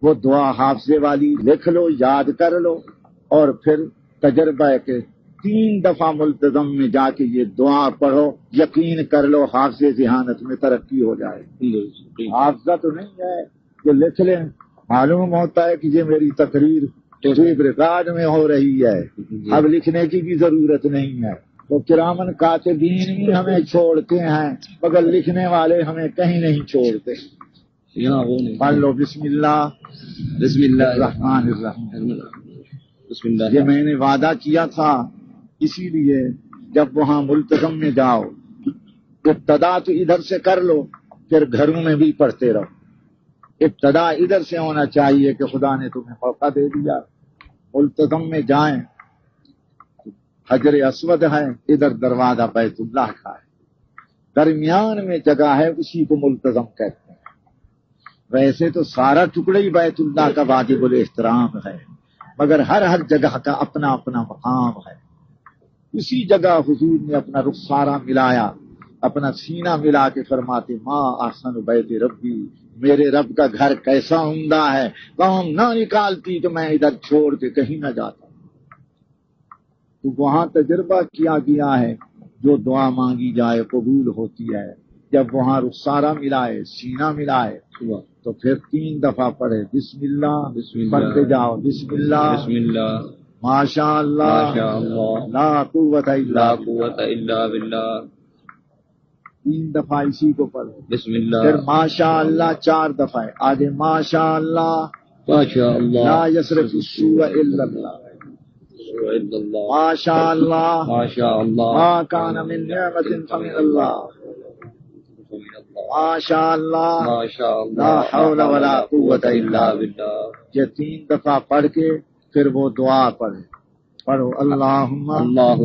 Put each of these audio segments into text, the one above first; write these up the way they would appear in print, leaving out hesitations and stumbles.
وہ دعا حافظے والی لکھ لو، یاد کر لو، اور پھر تجربہ ہے کہ 3 دفعہ ملتزم میں جا کے یہ دعا پڑھو، یقین کر لو حافظ ذہانت میں ترقی ہو جائے۔ حافظہ تو نہیں ہے کہ لکھ لیں، معلوم ہوتا ہے کہ یہ میری تقریر ٹیپ ریکارڈ میں ہو رہی ہے، اب لکھنے کی بھی ضرورت نہیں ہے۔ تو کرامن کاتبین بھی ہمیں چھوڑتے ہیں مگر لکھنے والے ہمیں کہیں نہیں چھوڑتے۔ پڑھ لو بسم اللہ الرحمن الرحیم۔ یہ میں نے وعدہ کیا تھا، اسی لیے جب وہاں ملتزم میں جاؤ ابتدا تو ادھر سے کر لو، پھر گھروں میں بھی پڑھتے رہو۔ ابتدا ادھر سے ہونا چاہیے کہ خدا نے تمہیں موقع دے دیا، ملتزم میں جائیں، حجر اسود ہے، ادھر دروازہ بیت اللہ کا ہے، درمیان میں جگہ ہے، اسی کو ملتزم کہتے ہیں۔ ویسے تو سارا ٹکڑا ہی بیت اللہ کا واجب الاحترام ہے، مگر ہر جگہ کا اپنا اپنا مقام ہے۔ اسی جگہ حضور نے اپنا رخسارہ ملایا، اپنا سینہ ملا کے فرماتے ما احسن بیت ربی، میرے رب کا گھر کیسا عمدہ ہے، کام نہ نکالتی تو میں ادھر چھوڑ کے کہیں نہ جاتا۔ تو وہاں تجربہ کیا گیا ہے، جو دعا مانگی جائے قبول ہوتی ہے۔ جب وہاں رخسارہ ملائے، سینہ ملائے، تو پھر 3 دفعہ پڑھے بسم اللہ، پڑھتے جاؤ بسم اللہ ماشاء اللہ لا قوت الا باللہ، 3 دفعہ اسی کو پڑھو بسم اللہ، پھر ماشاء اللہ 4 دفعہ، آگے ماشاء اللہ لا یصرف السوء الا اللہ، ماشاء اللہ ما کان من نعمت فمن اللہ، ماشاء اللہ لا حول ولا قوت الا باللہ۔ یہ 3 دفعہ پڑھ کے پھر وہ دعا پڑھے، پڑھو اللہم نور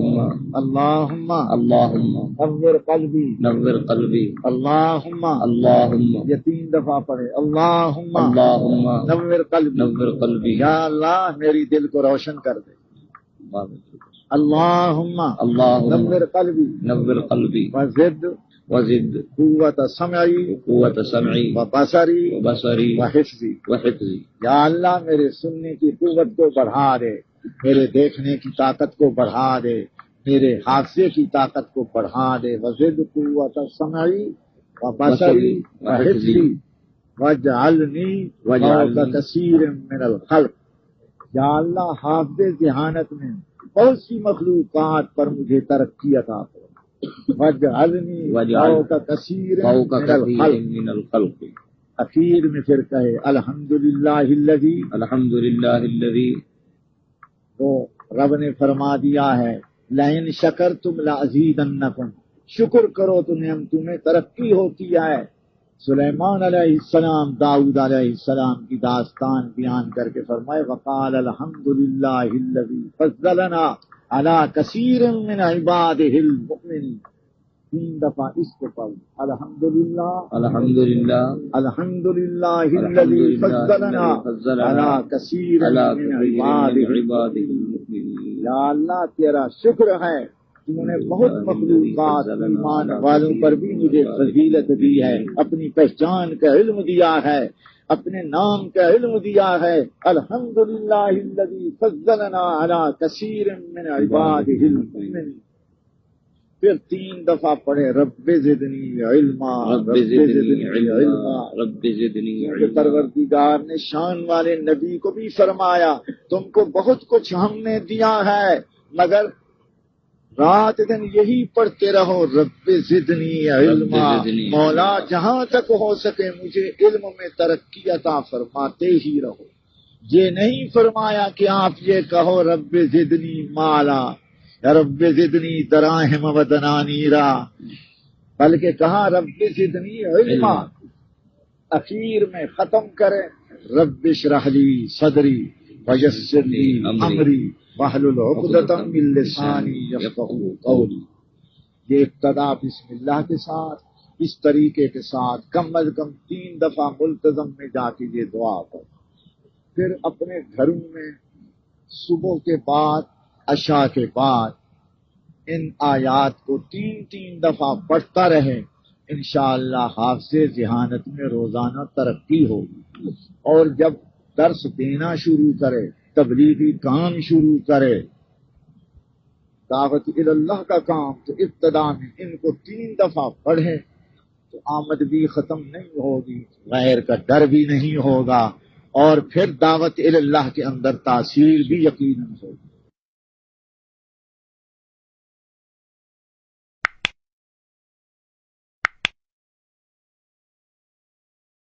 قلبی اللہم، یہ 3 دفعہ پڑھے اللہم نور قلبی، یا اللہ میری دل کو روشن کر دے، اللہم نور قلبی وزد قوت سمعی وبصری وحفظی، یا اللہ میرے سننے کی قوت کو بڑھا دے، میرے دیکھنے کی طاقت کو بڑھا دے، میرے حافظے کی طاقت کو بڑھا دے، وزد قوت سمعی وبصری وحفظی واجعلنی فوق کثیر من الخلق، یا اللہ حافظ ذہانت میں بہت سی مخلوقات پر مجھے ترقی عطا کرو، واجعلنی فوق کثیر من الخلق۔ اخیر میں پھر کہے الحمدللہ الذی، تو رب نے فرما دیا ہے لئن شکرتم لازیدنکم، شکر کرو تو نعمتوں میں ترقی ہوتی ہے۔ سلیمان علیہ السلام داؤد علیہ السلام کی داستان بیان کر کے فرمائے وقال الحمدللہ الذی فضلنا علی کثیر من عبادہ المؤمنین، 3 دفعہ اس کو پڑھ الحمدللہ الذی فضلنا علی کثیر من عبادہ المؤمنین، یا اللہ تیرا شکر ہے انہوں نے بہت مخلوقات ایمان والوں پر بھی مجھے فضیلت دی ہے، اپنی پہچان کا علم دیا ہے، اپنے نام کا علم دیا ہے۔ الحمدللہ الذی فضلنا علی کثیر من عبادہ المؤمنین، پھر 3 دفعہ پڑھے رب زدنی علما پروردگار نے شان والے نبی کو بھی فرمایا تم کو بہت کچھ ہم نے دیا ہے، مگر رات دن یہی پڑھتے رہو رب زدنی علما، مولا جہاں تک ہو سکے مجھے علم میں ترقی عطا فرماتے ہی رہو۔ یہ نہیں فرمایا کہ آپ یہ کہو رب زدنی مالا یا رب زدنی دراہم و دنانیرا، بلکہ کہا رب زدنی علما۔ اخیر میں ختم کریں رب اشرح لی صدری ویسر لی امری واحلل عقدۃ من لسانی یفقہوا قولی۔ یہ ابتدا بسم اللہ کے ساتھ، اس طریقے کے ساتھ کم از کم 3 دفعہ ملتزم میں جا کے یہ دعا کرو، پھر اپنے گھروں میں صبح کے بعد عشاء کے بعد ان آیات کو 3 دفعہ پڑھتا رہے، انشاءاللہ حافظ ذہانت میں روزانہ ترقی ہوگی۔ اور جب درس دینا شروع کرے، تبلیغی کام شروع کرے، دعوت اللہ کا کام تو ابتدا میں ان کو 3 دفعہ پڑھے تو آمد بھی ختم نہیں ہوگی، غیر کا ڈر بھی نہیں ہوگا، اور پھر دعوت اللہ کے اندر تاثیر بھی یقیناً ہوگی۔